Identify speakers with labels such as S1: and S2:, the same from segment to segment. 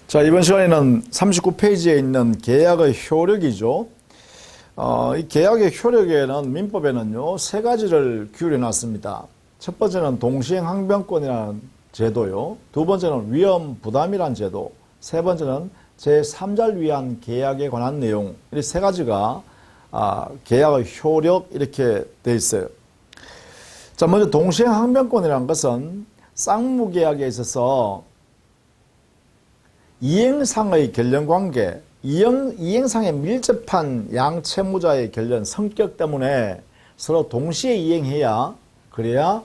S1: 자, 이번 시간에는 39페이지에 있는 계약의 효력이죠. 이 계약의 효력에는 민법에는요, 세 가지를 규율해 놨습니다. 첫 번째는 동시행항변권이라는 제도요. 두 번째는 위험부담이라는 제도. 세 번째는 제3자를 위한 계약에 관한 내용. 이 세 가지가 계약의 효력 이렇게 돼 있어요. 자, 먼저 동시행항변권이라는 것은 쌍무계약에 있어서 이행상의 결련관계, 이행상에 밀접한 양채무자의 결련 성격 때문에 서로 동시에 이행해야 그래야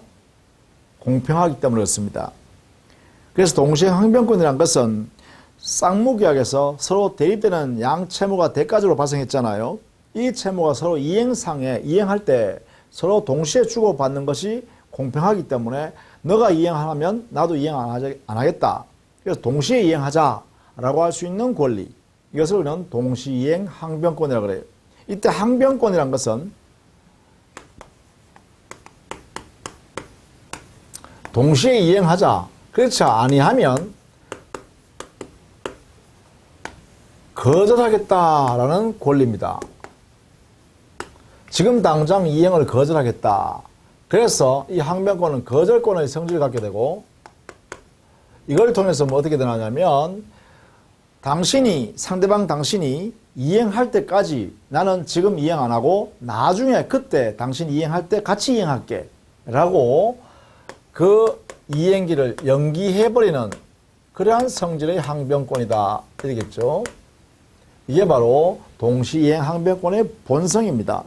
S1: 공평하기 때문에 그렇습니다. 그래서 동시행항변권이라는 것은 쌍무계약에서 서로 대립되는 양채무가 대가적으로 발생했잖아요. 이 채무가 서로 이행할 때 서로 동시에 주고받는 것이 공평하기 때문에 너가 이행하면 나도 이행 안 하겠다. 그래서 동시에 이행하자라고 할 수 있는 권리. 이것을 우리는 동시이행 항변권이라고 그래요. 이때 항변권이란 것은 동시에 이행하자. 그렇지 아니하면 거절하겠다라는 권리입니다. 지금 당장 이행을 거절하겠다. 그래서 이 항변권은 거절권의 성질을 갖게 되고 이걸 통해서 뭐 어떻게 되냐면 상대방 당신이 이행할 때까지 나는 지금 이행 안 하고 나중에 그때 당신 이행할 때 같이 이행할게 라고 그 이행기를 연기해버리는 그러한 성질의 항변권이다 이러겠죠. 이게 바로 동시이행 항변권의 본성입니다.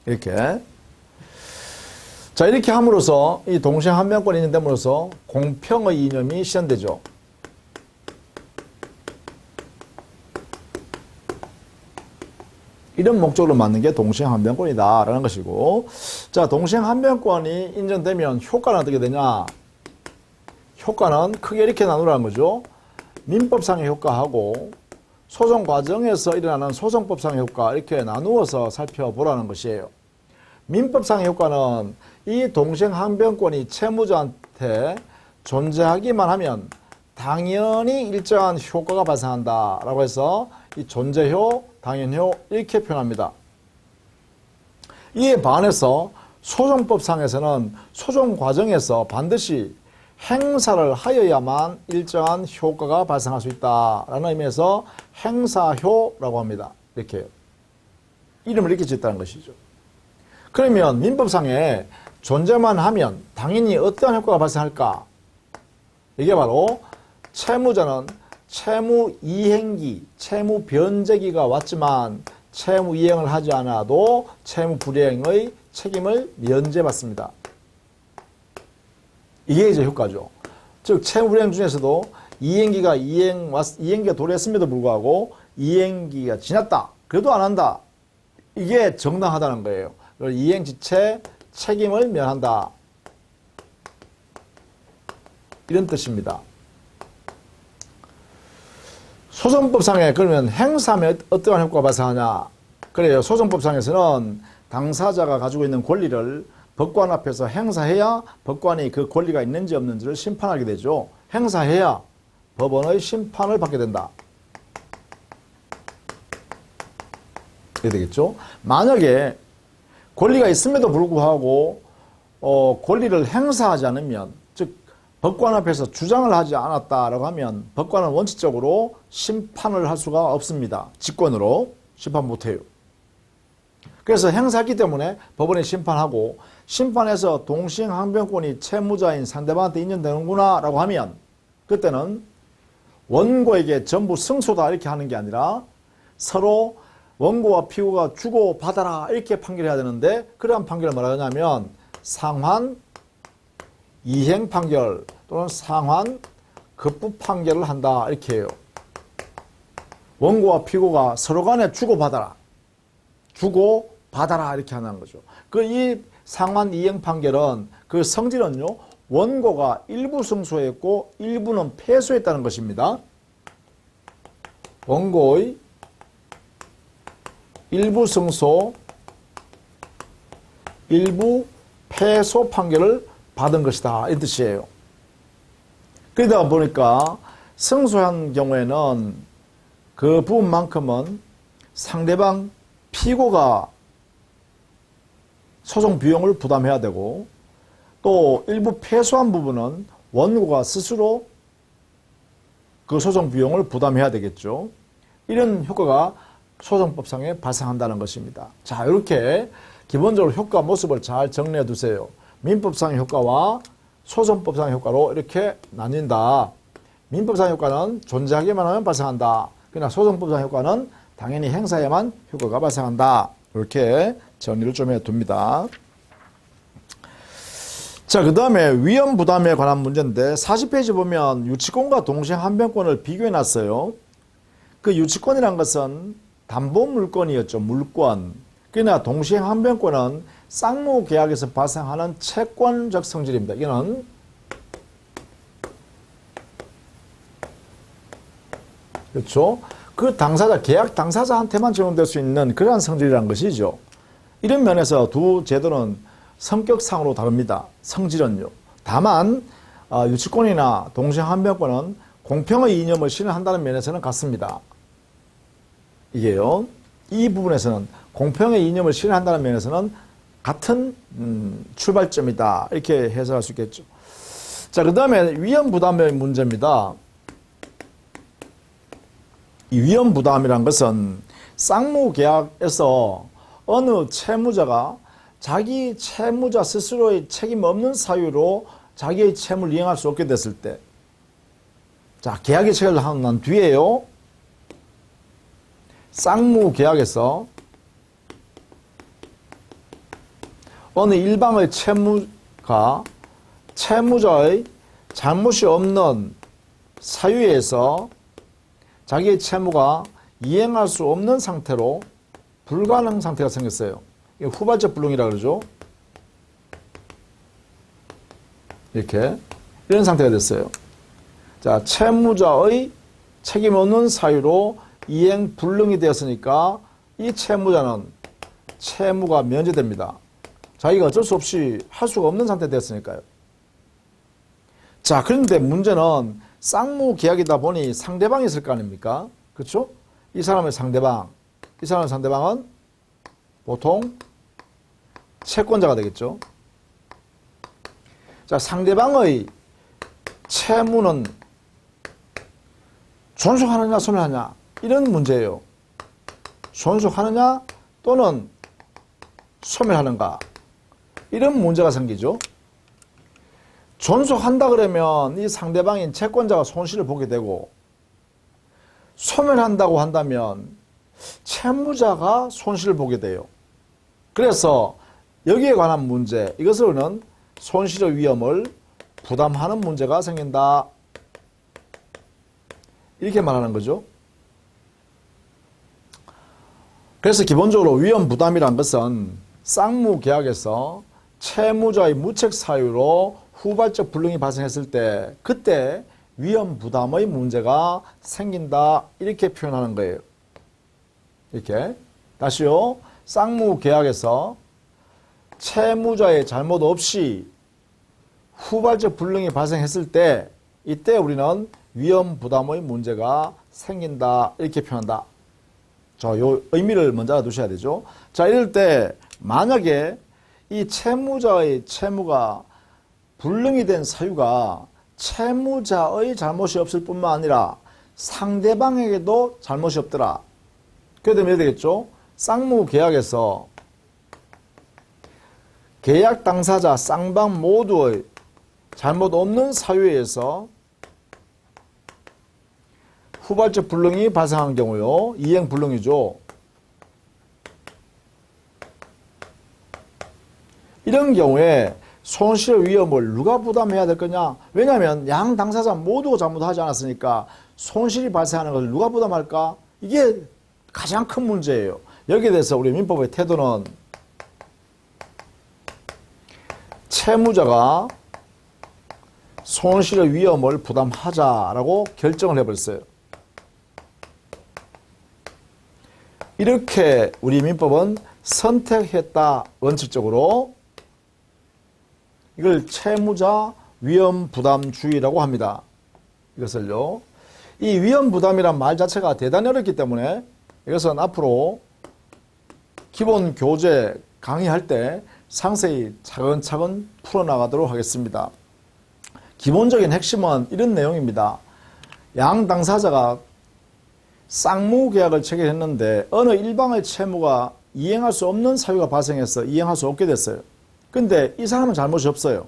S1: 이렇게 자, 이렇게 함으로써 이 동시행 항변권이 있는 됨으로써 공평의 이념이 실현되죠. 이런 목적으로 맞는 게 동시행 항변권이다 라는 것이고, 자, 동시행 항변권이 인정되면 효과는 어떻게 되냐? 효과는 크게 이렇게 나누라는 거죠. 민법상의 효과하고 소송 과정에서 일어나는 소송법상의 효과 이렇게 나누어서 살펴보라는 것이에요. 민법상의 효과는 이 동시행항변권이 채무자한테 존재하기만 하면 당연히 일정한 효과가 발생한다라고 해서 이 존재효, 당연효 이렇게 표현합니다. 이에 반해서 소송법상에서는 소송 과정에서 반드시 행사를 하여야만 일정한 효과가 발생할 수 있다라는 의미에서 행사효라고 합니다. 이렇게 이름을 이렇게 짓다는 것이죠. 그러면 민법상에 존재만 하면 당연히 어떠한 효과가 발생할까? 이게 바로 채무자는 채무 이행기, 채무 변제기가 왔지만 채무 이행을 하지 않아도 채무 불이행의 책임을 면제받습니다. 이게 이제 효과죠. 즉 채무 불이행 중에서도 이행기가 도래했음에도 불구하고 이행기가 지났다. 그래도 안 한다. 이게 정당하다는 거예요. 이행지체 책임을 면한다. 이런 뜻입니다. 소송법상에 그러면 행사하면 어떠한 효과가 발생하냐? 그래요. 소송법상에서는 당사자가 가지고 있는 권리를 법관 앞에서 행사해야 법관이 그 권리가 있는지 없는지를 심판하게 되죠. 행사해야 법원의 심판을 받게 된다. 이렇게 되겠죠. 만약에 권리가 있음에도 불구하고 권리를 행사하지 않으면, 즉 법관 앞에서 주장을 하지 않았다라고 하면 법관은 원칙적으로 심판을 할 수가 없습니다. 직권으로 심판 못해요. 그래서 행사했기 때문에 법원이 심판하고, 심판해서 동시행항변권이 채무자인 상대방한테 인정되는구나 라고 하면 그때는 원고에게 전부 승소다 이렇게 하는 게 아니라 서로 원고와 피고가 주고받아라 이렇게 판결해야 되는데, 그러한 판결을 뭐라 하냐면 상환 이행 판결 또는 상환 급부 판결을 한다 이렇게 해요. 원고와 피고가 서로 간에 주고받아라 이렇게 하는 거죠. 이 상환 이행 판결은 그 성질은요, 원고가 일부 승소했고 일부는 패소했다는 것입니다. 원고의 일부 승소, 일부 패소 판결을 받은 것이다 이 뜻이에요. 그러다 보니까 승소한 경우에는 그 부분만큼은 상대방 피고가 소송 비용을 부담해야 되고, 또 일부 패소한 부분은 원고가 스스로 그 소송 비용을 부담해야 되겠죠. 이런 효과가 소송법상에 발생한다는 것입니다. 자, 이렇게 기본적으로 효과 모습을 잘 정리해 두세요. 민법상의 효과와 소송법상의 효과로 이렇게 나뉜다. 민법상의 효과는 존재하기만 하면 발생한다. 그러나 소송법상의 효과는 당연히 행사에만 효과가 발생한다. 이렇게 정리를 좀 해둡니다. 자, 그 다음에 위험 부담에 관한 문제인데 40페이지 보면 유치권과 동시행한변권을 비교해놨어요. 그 유치권이란 것은 담보물권이었죠. 물권. 그러나 동시행한변권은 쌍무계약에서 발생하는 채권적 성질입니다. 이거는 그렇죠. 그 당사자, 계약 당사자한테만 적용될 수 있는 그러한 성질이라는 것이죠. 이런 면에서 두 제도는 성격상으로 다릅니다. 성질은요. 다만 유치권이나 동시행한변권은 공평의 이념을 실현한다는 면에서는 같습니다. 이게요. 이 부분에서는 공평의 이념을 실현한다는 면에서는 같은 출발점이다. 이렇게 해석할 수 있겠죠. 자, 그 다음에 위험부담의 문제입니다. 이 위험부담이란 것은 쌍무계약에서 어느 채무자가 자기 채무자 스스로의 책임 없는 사유로 자기의 채무를 이행할 수 없게 됐을 때, 자, 계약의 체결을 한 난 뒤에요. 쌍무계약에서 어느 일방의 채무가 채무자의 잘못이 없는 사유에서 자기의 채무가 이행할 수 없는 상태로 불가능 상태가 생겼어요. 이게 후발적 불능이라고 그러죠. 이렇게 이런 상태가 됐어요. 자, 채무자의 책임 없는 사유로 이행 불능이 되었으니까 이 채무자는 채무가 면제됩니다. 자기가 어쩔 수 없이 할 수가 없는 상태 되었으니까요. 자, 그런데 문제는 쌍무계약이다 보니 상대방이 있을 거 아닙니까? 그렇죠? 이 사람의 상대방, 이 사람의 상대방은 보통 채권자가 되겠죠. 자, 상대방의 채무는 존속하느냐 소멸하느냐 이런 문제예요. 존속하느냐 또는 소멸하는가 이런 문제가 생기죠. 존속한다 그러면 이 상대방인 채권자가 손실을 보게 되고, 소멸한다고 한다면 채무자가 손실을 보게 돼요. 그래서 여기에 관한 문제, 이것으로는 손실의 위험을 부담하는 문제가 생긴다. 이렇게 말하는 거죠. 그래서 기본적으로 위험 부담이란 것은 쌍무계약에서 채무자의 무책 사유로 후발적 불능이 발생했을 때 그때 위험 부담의 문제가 생긴다. 이렇게 표현하는 거예요. 이렇게. 다시요. 쌍무계약에서 채무자의 잘못 없이 후발적 불능이 발생했을 때 이때 우리는 위험 부담의 문제가 생긴다. 이렇게 표현한다. 자, 요 의미를 먼저 알아두셔야 되죠. 자, 이럴 때 만약에 이 채무자의 채무가 불능이 된 사유가 채무자의 잘못이 없을 뿐만 아니라 상대방에게도 잘못이 없더라. 그래 되면 되겠죠. 쌍무계약에서 계약 당사자 쌍방 모두의 잘못 없는 사유에서 후발적 불능이 발생한 경우요. 이행 불능이죠. 이런 경우에 손실 위험을 누가 부담해야 될 거냐? 왜냐하면 양 당사자 모두가 잘못하지 않았으니까 손실이 발생하는 것을 누가 부담할까? 이게 가장 큰 문제예요. 여기에 대해서 우리 민법의 태도는 채무자가 손실의 위험을 부담하자라고 결정을 해버렸어요. 이렇게 우리 민법은 선택했다. 원칙적으로 이걸 채무자 위험 부담주의라고 합니다. 이것을요. 이 위험부담이란 말 자체가 대단히 어렵기 때문에 이것은 앞으로 기본 교재 강의할 때 상세히 차근차근 풀어나가도록 하겠습니다. 기본적인 핵심은 이런 내용입니다. 양 당사자가 쌍무 계약을 체결했는데 어느 일방의 채무가 이행할 수 없는 사유가 발생해서 이행할 수 없게 됐어요. 근데 이 사람은 잘못이 없어요.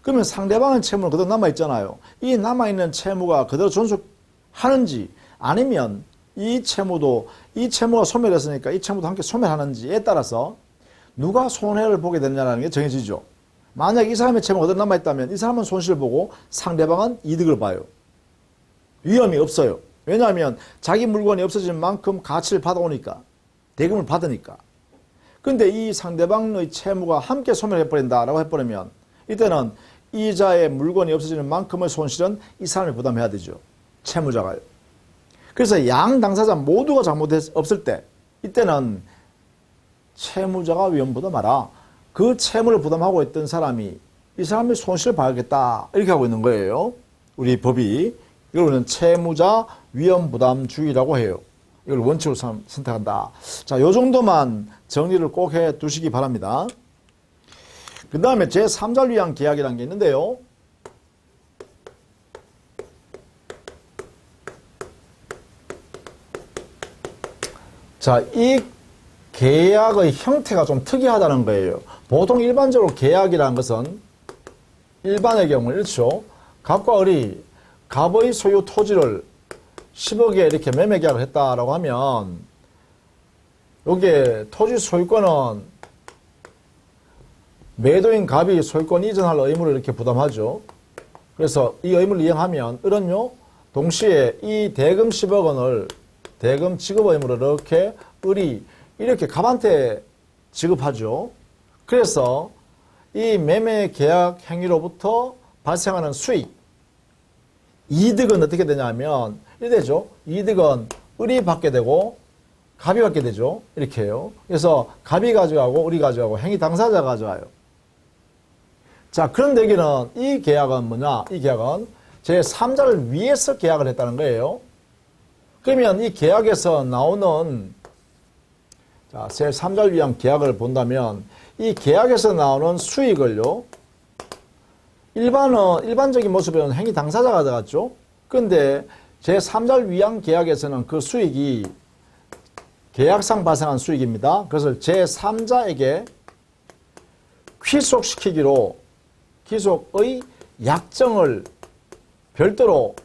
S1: 그러면 상대방의 채무는 그대로 남아있잖아요. 이 남아있는 채무가 그대로 존속하는지 아니면 이 채무가 소멸했으니까 이 채무도 함께 소멸하는지에 따라서 누가 손해를 보게 되느냐는 게 정해지죠. 만약 이 사람의 채무가 그대로 남아있다면 이 사람은 손실을 보고 상대방은 이득을 봐요. 위험이 없어요. 왜냐하면 자기 물건이 없어진 만큼 가치를 받아오니까, 대금을 받으니까. 근데 이 상대방의 채무가 함께 소멸해버린다라고 해버리면 이때는 이자의 물건이 없어지는 만큼의 손실은 이 사람이 부담해야 되죠. 채무자가요. 그래서 양 당사자 모두가 없을 때 이때는 채무자가 위험 부담하라. 그 채무를 부담하고 있던 사람이 이 사람이 손실을 봐야겠다. 이렇게 하고 있는 거예요. 우리 법이. 이걸 우리는 채무자 위험 부담주의라고 해요. 이걸 원칙으로 선택한다. 자, 요 정도만 정리를 꼭 해 두시기 바랍니다. 그 다음에 제3자를 위한 계약이라는 게 있는데요. 자, 이 계약의 형태가 좀 특이하다는 거예요. 보통 일반적으로 계약이라는 것은 일반의 경우 이렇죠. 갑과 을이 갑의 소유 토지를 10억에 이렇게 매매 계약을 했다라고 하면 여기에 토지 소유권은 매도인 갑이 소유권 이전할 의무를 이렇게 부담하죠. 그래서 이 의무를 이행하면 을은요 동시에 이 대금 10억 원을 대금 지급 의무를 이렇게 을이 이렇게 갑한테 지급하죠. 그래서 이 매매 계약 행위로부터 발생하는 수익, 이득은 어떻게 되냐면 이렇게 되죠. 이득은 을이 받게 되고 갑이 받게 되죠. 이렇게 해요. 그래서 갑이 가져가고 을이 가져가고 행위 당사자가 가져가요. 자, 그런데 여기는 이 계약은 뭐냐? 이 계약은 제3자를 위해서 계약을 했다는 거예요. 그러면 이 계약에서 나오는 자, 제3자를 위한 계약을 본다면 이 계약에서 나오는 수익을요. 일반적인 모습에는 행위 당사자가 들어갔죠. 그런데 제3자를 위한 계약에서는 그 수익이 계약상 발생한 수익입니다. 그것을 제3자에게 귀속시키기로 귀속의 약정을 별도로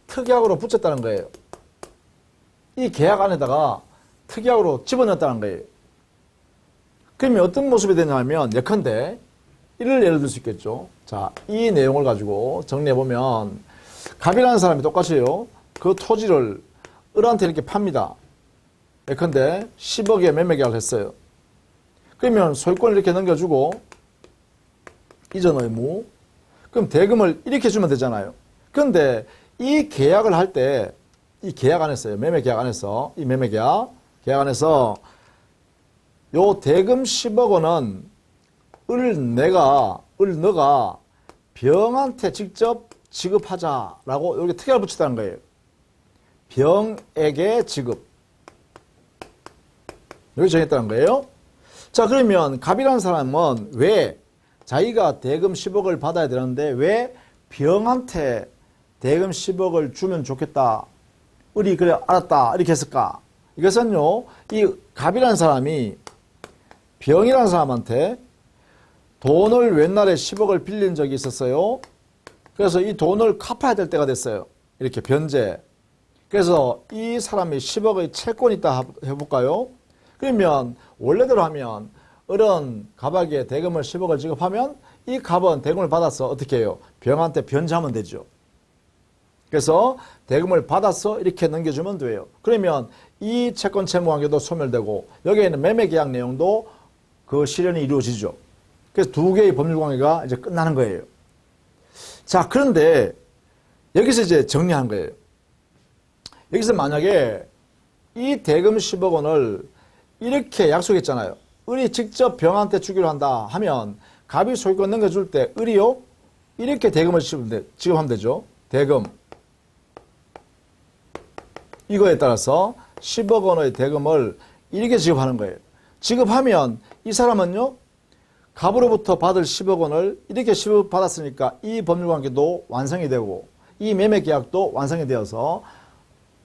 S1: 특약으로 붙였다는 거예요. 이 계약 안에다가 특약으로 집어넣었다는 거예요. 그러면 어떤 모습이 되냐면 예컨대 이를 예를 들 수 있겠죠. 자, 이 내용을 가지고 정리해보면 갑이라는 사람이 똑같이요. 그 토지를 을한테 이렇게 팝니다. 예컨대 10억에 매매 계약을 했어요. 그러면 소유권을 이렇게 넘겨주고 이전 의무 그럼 대금을 이렇게 주면 되잖아요. 그런데 이 계약을 할 때 이 계약 안에서요. 매매 계약 안에서 이 매매 계약 안에서 요 대금 10억 원은 너가 병한테 직접 지급하자라고 여기 특약을 붙였다는 거예요. 병에게 지급. 여기 정했다는 거예요. 자, 그러면 갑이라는 사람은 왜 자기가 대금 10억을 받아야 되는데 왜 병한테 대금 10억을 주면 좋겠다. 을이 그래 알았다 이렇게 했을까? 이것은요. 이 갑이라는 사람이 병이라는 사람한테 돈을 옛날에 10억을 빌린 적이 있었어요. 그래서 이 돈을 갚아야 될 때가 됐어요. 이렇게 변제. 그래서 이 사람이 10억의 채권이 있다 해볼까요? 그러면 원래대로 하면 을은 갑에게 대금을 10억을 지급하면 이 갑은 대금을 받아서 어떻게 해요? 병한테 변제하면 되죠. 그래서 대금을 받아서 이렇게 넘겨주면 돼요. 그러면 이 채권 채무 관계도 소멸되고 여기에 있는 매매 계약 내용도 그 실현이 이루어지죠. 그래서 두 개의 법률 관계가 이제 끝나는 거예요. 자, 그런데 여기서 이제 정리한 거예요. 여기서 만약에 이 대금 10억 원을 이렇게 약속했잖아요. 을이 직접 병한테 주기로 한다 하면 갑이 소유권 넘겨줄 때 을이요 이렇게 대금을 지급하면 되죠. 대금 이거에 따라서 10억 원의 대금을 이렇게 지급하는 거예요. 지급하면 이 사람은요, 갑으로부터 받을 10억 원을 이렇게 지급받았으니까 이 법률관계도 완성이 되고 이 매매계약도 완성이 되어서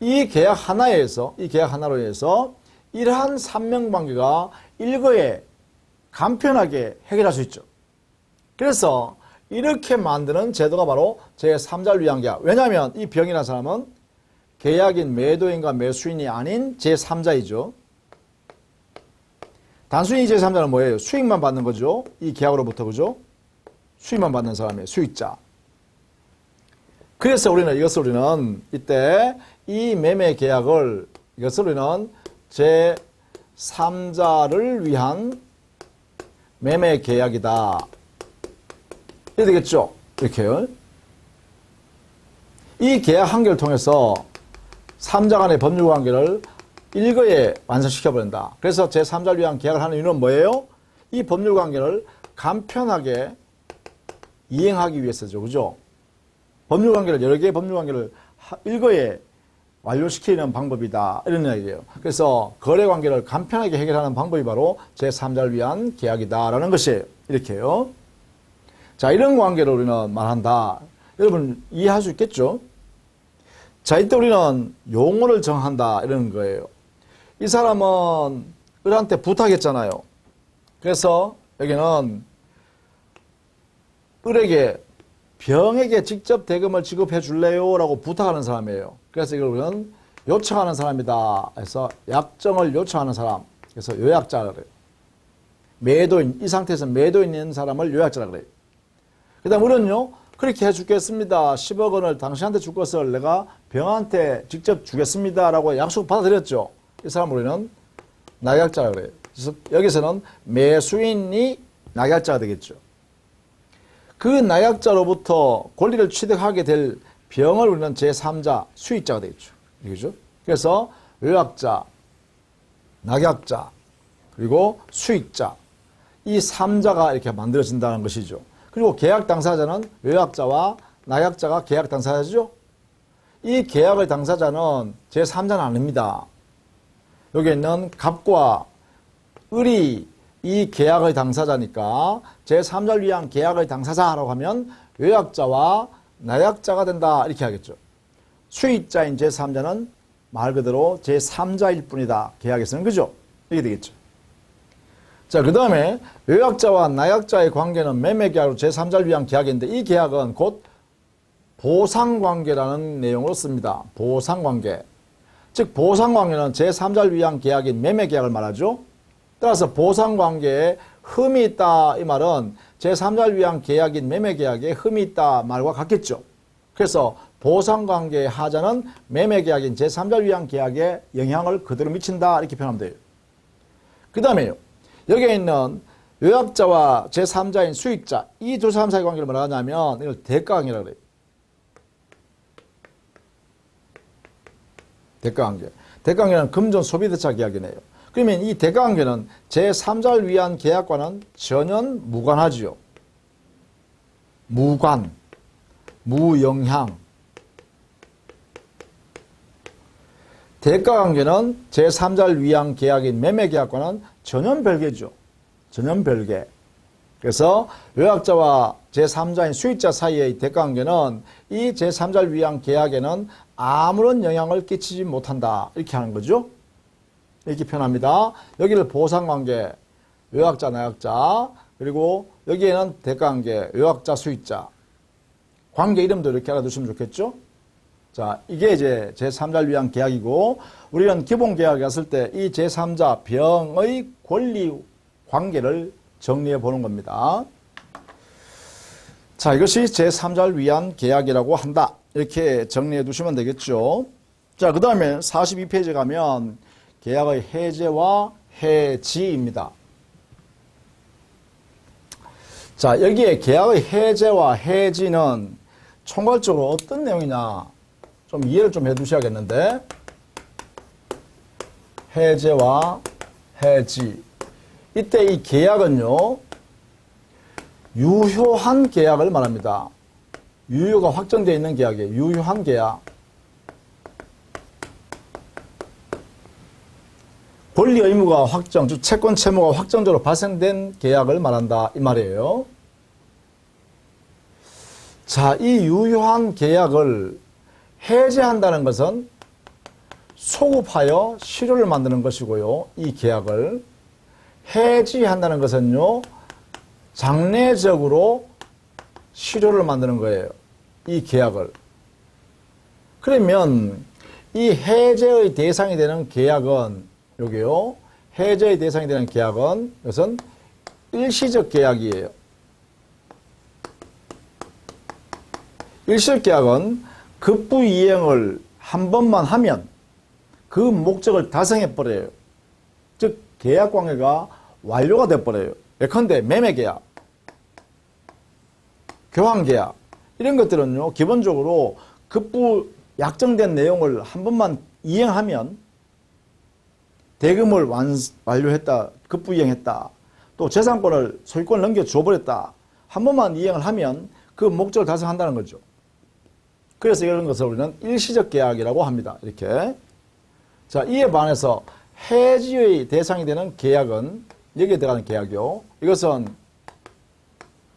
S1: 이 계약 하나로 인해서 이러한 삼명관계가 일거에 간편하게 해결할 수 있죠. 그래서 이렇게 만드는 제도가 바로 제3자를 위한 계약. 왜냐하면 이 병이라는 사람은 계약인 매도인과 매수인이 아닌 제3자이죠. 단순히 제3자는 뭐예요? 수익만 받는 거죠. 이 계약으로부터, 그죠? 수익만 받는 사람이에요. 수익자. 그래서 이것을 우리는 이때 이 매매 계약을, 이것을 우리는 제3자를 위한 매매 계약이다. 이렇게 되겠죠? 이렇게요. 이 계약 한계를 통해서 3자 간의 법률 관계를 일거에 완성시켜버린다. 그래서 제3자를 위한 계약을 하는 이유는 뭐예요? 이 법률 관계를 간편하게 이행하기 위해서죠. 그죠? 법률 관계를, 여러 개의 법률 관계를 일거에 완료시키는 방법이다. 이런 이야기예요. 그래서 거래 관계를 간편하게 해결하는 방법이 바로 제3자를 위한 계약이다라는 것이에요. 이렇게요. 자, 이런 관계를 우리는 말한다. 여러분 이해할 수 있겠죠? 자, 이때 우리는 용어를 정한다. 이런 거예요. 이 사람은 을한테 부탁했잖아요. 그래서 여기는 을에게 병에게 직접 대금을 지급해 줄래요? 라고 부탁하는 사람이에요. 그래서 이걸 우리는 요청하는 사람이다. 해서 약정을 요청하는 사람. 그래서 요약자라 그래요. 매도인, 이 상태에서 매도인 있는 사람을 요약자라 그래요. 그 다음 을은요, 그렇게 해주겠습니다. 10억 원을 당신한테 줄 것을 내가 병한테 직접 주겠습니다. 라고 약속 받아들였죠. 이 사람 우리는 낙약자라 그래요. 그래서 여기서는 매수인이 낙약자가 되겠죠. 그 낙약자로부터 권리를 취득하게 될 병을 우리는 제3자, 수익자가 되겠죠. 그죠? 그래서 요약자, 낙약자, 그리고 수익자, 이 3자가 이렇게 만들어진다는 것이죠. 그리고 계약 당사자는 요약자와 낙약자가 계약 당사자죠. 이 계약의 당사자는 제3자는 아닙니다. 여기 있는 갑과 을이 이 계약의 당사자니까 제3자를 위한 계약의 당사자라고 하면 요약자와 낙약자가 된다. 이렇게 하겠죠. 수익자인 제3자는 말 그대로 제3자일 뿐이다. 계약에서는. 그죠? 이게 되겠죠. 자, 그 다음에 요약자와 낙약자의 관계는 매매계약으로 제3자를 위한 계약인데 이 계약은 곧 보상관계라는 내용으로 씁니다. 보상관계. 즉 보상관계는 제3자를 위한 계약인 매매계약을 말하죠. 따라서 보상관계에 흠이 있다 이 말은 제3자를 위한 계약인 매매계약에 흠이 있다 말과 같겠죠. 그래서 보상관계의 하자는 매매계약인 제3자를 위한 계약에 영향을 그대로 미친다 이렇게 표현하면 돼요. 그 다음에요. 여기에 있는 요약자와 제3자인 수익자 이 두 사람 사이 관계를 뭐라 하냐면 이걸 대가관계라고 그래요. 대가관계. 대가관계는 금전 소비대차 계약이네요. 그러면 이 대가관계는 제3자를 위한 계약과는 전혀 무관하지요. 무관, 무영향. 대가관계는 제3자를 위한 계약인 매매계약과는 전혀 별개죠. 전혀 별개. 그래서 요약자와 제3자인 수익자 사이의 대가관계는 이 제3자를 위한 계약에는 아무런 영향을 끼치지 못한다. 이렇게 하는 거죠. 이렇게 표현합니다. 여기를 보상관계, 요약자, 낙약자, 그리고 여기에는 대가관계, 요약자, 수익자. 관계 이름도 이렇게 알아두시면 좋겠죠. 자, 이게 이제 제3자를 위한 계약이고, 우리는 기본 계약에 갔을 때 이 제3자 병의 권리 관계를 정리해 보는 겁니다. 자, 이것이 제3자를 위한 계약이라고 한다. 이렇게 정리해 두시면 되겠죠. 자, 그 다음에 42페이지에 가면 계약의 해제와 해지입니다. 자, 여기에 계약의 해제와 해지는 총괄적으로 어떤 내용이냐 좀 이해를 좀 해 두셔야겠는데, 해제와 해지. 이때 이 계약은요, 유효한 계약을 말합니다. 유효가 확정되어 있는 계약이에요. 유효한 계약. 권리 의무가 확정, 즉 채권 채무가 확정적으로 발생된 계약을 말한다 이 말이에요. 자, 이 유효한 계약을 해제한다는 것은 소급하여 실효를 만드는 것이고요. 이 계약을 해지한다는 것은요, 장래적으로 실효를 만드는 거예요. 이 계약을. 그러면 이 해제의 대상이 되는 계약은 여기요. 해제의 대상이 되는 계약은 이것은 일시적 계약이에요. 일시적 계약은 급부 이행을 한 번만 하면 그 목적을 달성해 버려요. 즉 계약 관계가 완료가 돼 버려요. 예컨대 매매 계약, 교환 계약 이런 것들은요. 기본적으로 급부 약정된 내용을 한 번만 이행하면 대금을 완료했다, 급부 이행했다, 또 재산권을 소유권을 넘겨 줘버렸다. 한 번만 이행을 하면 그 목적을 달성한다는 거죠. 그래서 이런 것을 우리는 일시적 계약이라고 합니다. 이렇게. 자, 이에 반해서 해지의 대상이 되는 계약은 여기에 들어가는 계약이요. 이것은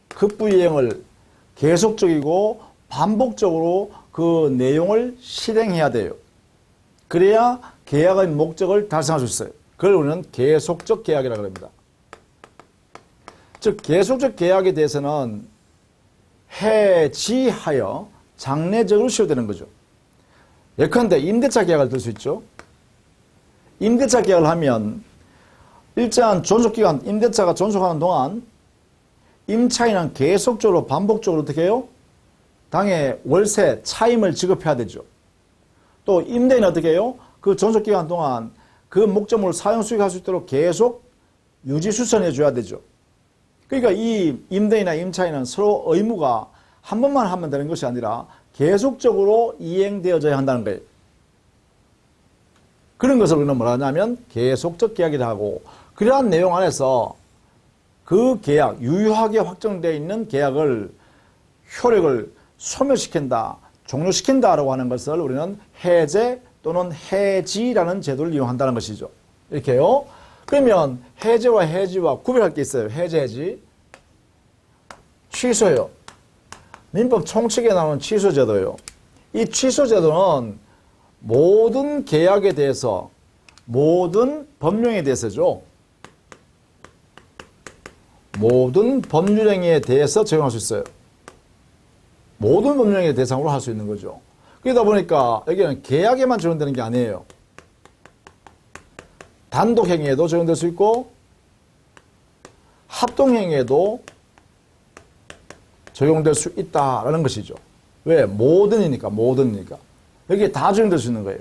S1: 급부 이행을 계속적이고 반복적으로 그 내용을 실행해야 돼요. 그래야 계약의 목적을 달성할 수 있어요. 그걸 우리는 계속적 계약이라고 합니다. 즉 계속적 계약에 대해서는 해지하여 장래적으로 실효되는 거죠. 예컨대 임대차 계약을 들 수 있죠. 임대차 계약을 하면 일정한 존속기간, 임대차가 존속하는 동안 임차인은 계속적으로 반복적으로 어떻게 해요? 당해 월세, 차임을 지급해야 되죠. 또 임대인은 어떻게 해요? 그 존속기간 동안 그 목적물을 사용 수익할 수 있도록 계속 유지 수선해 줘야 되죠. 그러니까 이 임대인이나 임차인은 서로 의무가 한 번만 하면 되는 것이 아니라 계속적으로 이행되어져야 한다는 거예요. 그런 것을 우리는 뭐라 하냐면 계속적 계약이라 하고, 그러한 내용 안에서 그 계약, 유효하게 확정되어 있는 계약을 효력을 소멸시킨다, 종료시킨다라고 하는 것을 우리는 해제 또는 해지라는 제도를 이용한다는 것이죠. 이렇게요. 그러면 해제와 해지와 구별할 게 있어요. 해제, 해지. 취소요. 민법 총칙에 나오는 취소제도요. 이 취소제도는 모든 계약에 대해서, 모든 법령에 대해서죠. 모든 법률행위에 대해서 적용할 수 있어요. 모든 법령의 대상으로 할 수 있는 거죠. 그러다 보니까 여기는 계약에만 적용되는 게 아니에요. 단독행위에도 적용될 수 있고 합동행위에도 적용될 수 있다라는 것이죠. 왜? 모든이니까. 여기에 다 적용될 수 있는 거예요.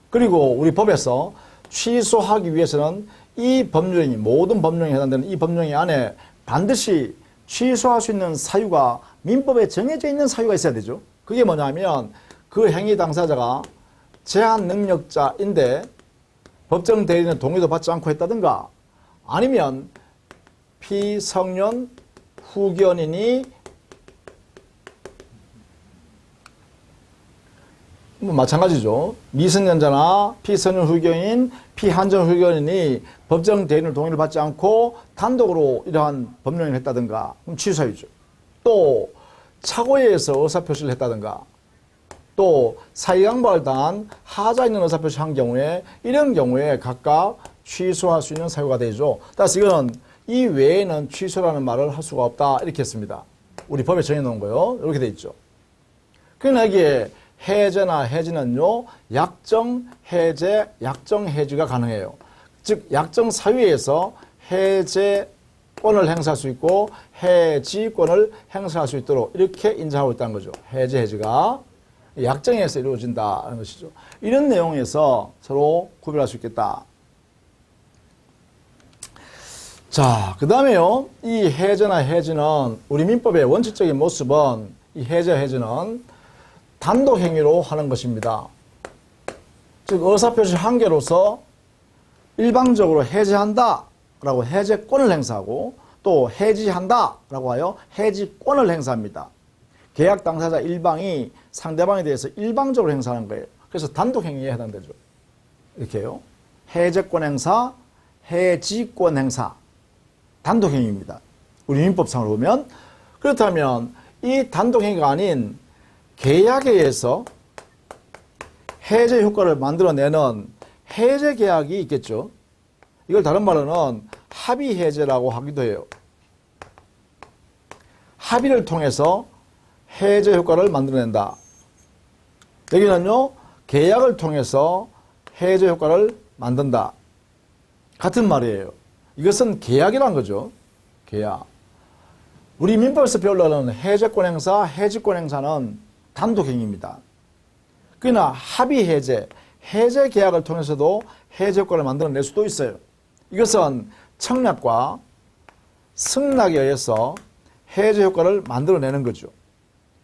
S1: 그리고 우리 법에서 취소하기 위해서는 이 법률행위, 모든 법령에 해당되는 이 법령의 안에 반드시 취소할 수 있는 사유가 민법에 정해져 있는 사유가 있어야 되죠. 그게 뭐냐면 그 행위 당사자가 제한 능력자인데 법정 대리인의 동의도 받지 않고 했다든가, 아니면 피성년 후견인이 뭐 마찬가지죠. 미성년자나 피성년 후견인, 피한정 후견인이 법정 대리인의 동의를 받지 않고 단독으로 이러한 법령을 했다든가, 그럼 취소사유죠. 또 착오에 서 의사표시를 했다든가, 또 사유강박을 당한 하자 있는 의사표시를 한 경우에, 이런 경우에 각각 취소할 수 있는 사유가 되죠. 따라서 이거는 이 외에는 취소라는 말을 할 수가 없다, 이렇게 했습니다. 우리 법에 정해놓은 거요. 이렇게 돼 있죠. 그러나 여기에 해제나 해지는요, 약정 해제, 약정 해지가 가능해요. 즉 약정 사유에서 해제권을 행사할 수 있고 해지권을 행사할 수 있도록 이렇게 인정하고 있다는 거죠. 해제, 해지가 약정에서 이루어진다는 것이죠. 이런 내용에서 서로 구별할 수 있겠다. 자, 그 다음에요, 이 해제나 해지는 우리 민법의 원칙적인 모습은, 이 해제, 해지는 단독 행위로 하는 것입니다. 즉 의사표시 한 개로서 일방적으로 해제한다 라고 해제권을 행사하고, 또 해지한다 라고 하여 해지권을 행사합니다. 계약 당사자 일방이 상대방에 대해서 일방적으로 행사하는 거예요. 그래서 단독 행위에 해당되죠. 이렇게요. 해제권 행사, 해지권 행사. 단독행위입니다. 우리 민법상으로 보면. 그렇다면 이 단독행위가 아닌 계약에 의해서 해제 효과를 만들어내는 해제 계약이 있겠죠. 이걸 다른 말로는 합의 해제라고 하기도 해요. 합의를 통해서 해제 효과를 만들어낸다. 여기는요, 계약을 통해서 해제 효과를 만든다. 같은 말이에요. 이것은 계약이란 거죠. 계약. 우리 민법에서 배우려는 해제권 행사, 해지권 행사는 단독행위입니다. 그러나 합의 해제, 해제 계약을 통해서도 해제 효과를 만들어낼 수도 있어요. 이것은 청약과 승낙에 의해서 해제 효과를 만들어내는 거죠.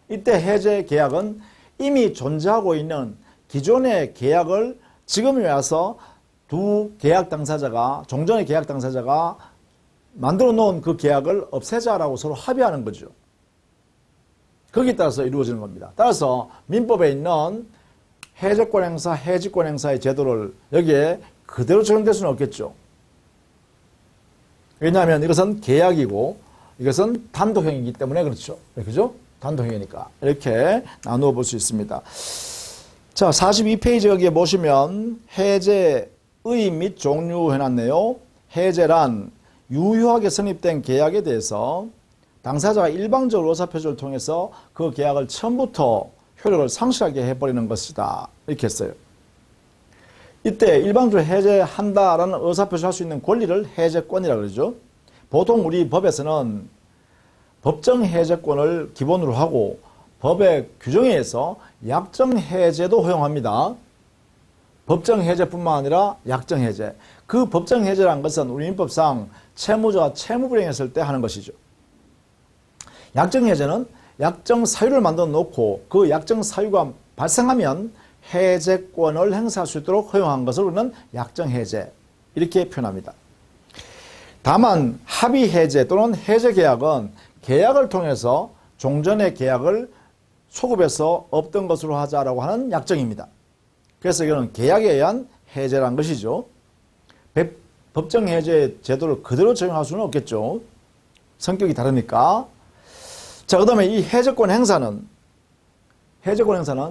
S1: 이때 해제 계약은 이미 존재하고 있는 기존의 계약을 지금에 와서 두 계약 당사자가, 종전의 계약 당사자가 만들어 놓은 그 계약을 없애자라고 서로 합의하는 거죠. 거기에 따라서 이루어지는 겁니다. 따라서 민법에 있는 해제권 행사, 해지권 행사의 제도를 여기에 그대로 적용될 수는 없겠죠. 왜냐하면 이것은 계약이고 이것은 단독행위이기 때문에 그렇죠. 그죠? 단독행위니까. 이렇게 나누어 볼 수 있습니다. 자, 42페이지 여기에 보시면 해제의 및 종류 해놨네요. 해제란 유효하게 성립된 계약에 대해서 당사자가 일방적으로 의사표시를 통해서 그 계약을 처음부터 효력을 상실하게 해버리는 것이다. 이렇게 했어요. 이때 일방적으로 해제한다라는 의사표시를 할 수 있는 권리를 해제권이라고 그러죠. 보통 우리 법에서는 법정 해제권을 기본으로 하고 법의 규정에 의해서 약정 해제도 허용합니다. 법정 해제뿐만 아니라 약정 해제. 그 법정 해제라는 것은 우리 민법상 채무자가 채무 불이행했을 때 하는 것이죠. 약정 해제는 약정 사유를 만들어 놓고 그 약정 사유가 발생하면 해제권을 행사할 수 있도록 허용한 것을 우리는 약정 해제 이렇게 표현합니다. 다만 합의 해제 또는 해제 계약은 계약을 통해서 종전의 계약을 소급해서 없던 것으로 하자라고 하는 약정입니다. 그래서 이거는 계약에 의한 해제란 것이죠. 법정 해제 제도를 그대로 적용할 수는 없겠죠. 성격이 다르니까. 자, 그 다음에 이 해제권 행사는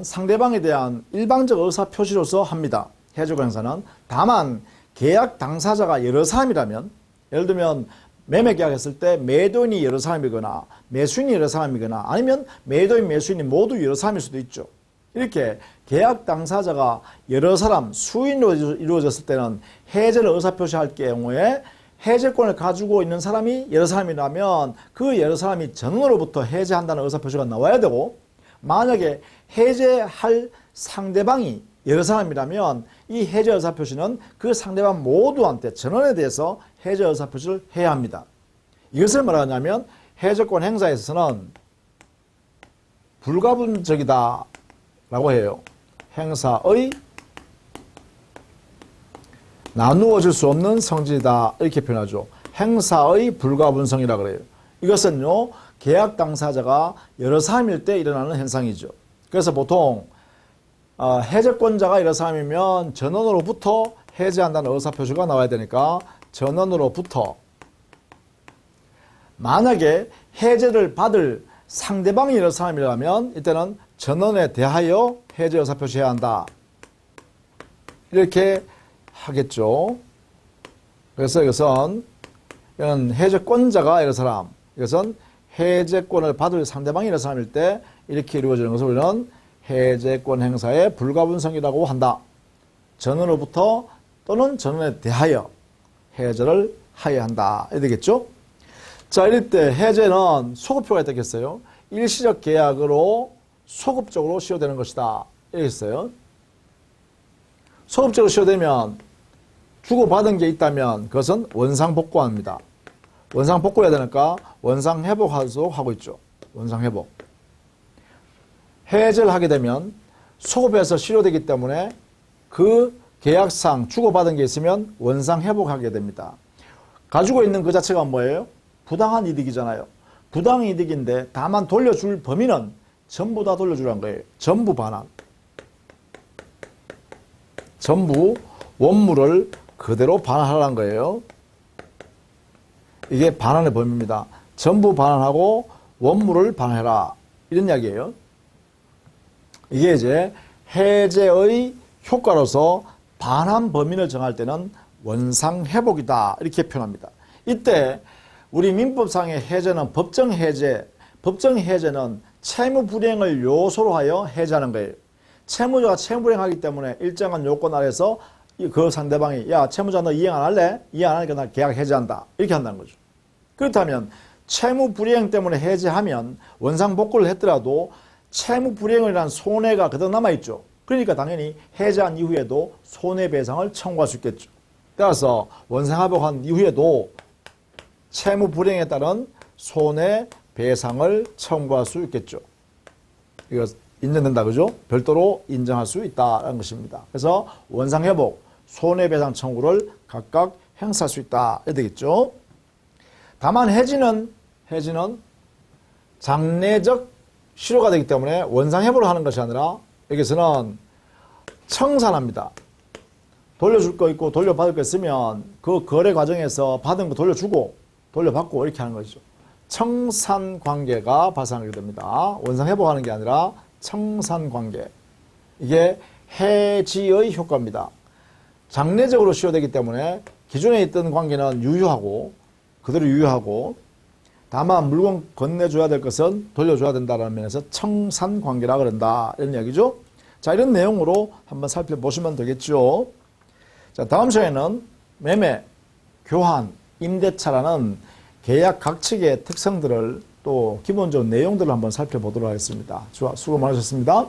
S1: 상대방에 대한 일방적 의사 표시로서 합니다. 해제권 행사는. 다만 계약 당사자가 여러 사람이라면, 예를 들면 매매 계약했을 때 매도인이 여러 사람이거나 매수인이 여러 사람이거나 아니면 매도인, 매수인이 모두 여러 사람일 수도 있죠. 이렇게 계약 당사자가 여러 사람, 수인으로 이루어졌을 때는 해제를 의사표시할 경우에 해제권을 가지고 있는 사람이 여러 사람이라면 그 여러 사람이 전원으로부터 해제한다는 의사표시가 나와야 되고, 만약에 해제할 상대방이 여러 사람이라면 이 해제 의사표시는 그 상대방 모두한테 전원에 대해서 해제 의사표시를 해야 합니다. 이것을 말하냐면 해제권 행사에 있어서는 불가분적이다 라고 해요. 행사의 나누어질 수 없는 성질이다 이렇게 표현하죠. 행사의 불가분성이라고 그래요. 이것은요, 계약 당사자가 여러 사람일 때 일어나는 현상이죠. 그래서 보통 해제권자가 여러 사람이면 전원으로부터 해제한다는 의사표시가 나와야 되니까 전원으로부터, 만약에 해제를 받을 상대방이 여러 사람이라면 이때는 전원에 대하여 해제 의사표시해야 한다 이렇게 하겠죠. 그래서 이것은 해제권자가 여러 사람, 이것은 해제권을 받을 상대방이 여러 사람일 때 이렇게 이루어지는 것을 우리는 해제권 행사의 불가분성이라고 한다. 전원으로부터 또는 전원에 대하여 해제를 하여야 한다. 이렇게 되겠죠. 자, 이럴 때 해제는 소급표가 있다겠어요. 일시적 계약으로 소급적으로 시효되는 것이다. 이렇게 했어요. 소급적으로 시효되면 주고받은 게 있다면 그것은 원상복구합니다. 원상복구해야 되니까 원상회복하도록 하고 있죠. 원상회복. 해제를 하게 되면 소급해서 실효되기 때문에 그 계약상 주고받은 게 있으면 원상회복하게 됩니다. 가지고 있는 그 자체가 뭐예요? 부당한 이득이잖아요. 부당한 이득인데 다만 돌려줄 범위는 전부 다 돌려주라는 거예요. 전부 반환. 전부 원물을 그대로 반환하라는 거예요. 이게 반환의 범위입니다. 전부 반환하고 원물을 반환해라. 이런 이야기예요. 이게 이제 해제의 효과로서 반환 범위를 정할 때는 원상회복이다. 이렇게 표현합니다. 이때 우리 민법상의 해제는 법정 해제, 법정 해제는 채무 불이행을 요소로 하여 해제하는 거예요. 채무자가 채무 불이행하기 때문에 일정한 요건 아래서 그 상대방이 야 채무자 너 이행 안 할래? 이행 안 하니까 나 계약 해제한다. 이렇게 한다는 거죠. 그렇다면 채무 불이행 때문에 해제하면 원상복구를 했더라도 채무 불이행이라는 손해가 그대로 남아있죠. 그러니까 당연히 해제한 이후에도 손해배상을 청구할 수 있겠죠. 따라서 원상회복한 이후에도 채무 불이행에 따른 손해배상을 청구할 수 있겠죠. 이거 인정된다, 그죠? 별도로 인정할 수 있다는 것입니다. 그래서 원상회복, 손해배상 청구를 각각 행사할 수 있다. 이렇게 되겠죠. 다만 해지는 장래적 실효가 되기 때문에 원상회복을 하는 것이 아니라 여기서는 청산합니다. 돌려줄 거 있고 돌려받을 거 있으면 그 거래 과정에서 받은 거 돌려주고 돌려받고 이렇게 하는 거죠. 청산관계가 발생하게 됩니다. 원상회복하는 게 아니라 청산관계. 이게 해지의 효과입니다. 장래적으로 실효되기 때문에 기존에 있던 관계는 유효하고 그대로 유효하고 다만 물건 건네줘야 될 것은 돌려줘야 된다는 면에서 청산관계라 그런다. 이런 이야기죠. 자, 이런 내용으로 한번 살펴보시면 되겠죠. 자, 다음 시간에는 매매, 교환, 임대차라는 계약 각 측의 특성들을 또 기본적인 내용들을 한번 살펴보도록 하겠습니다. 수고 많으셨습니다.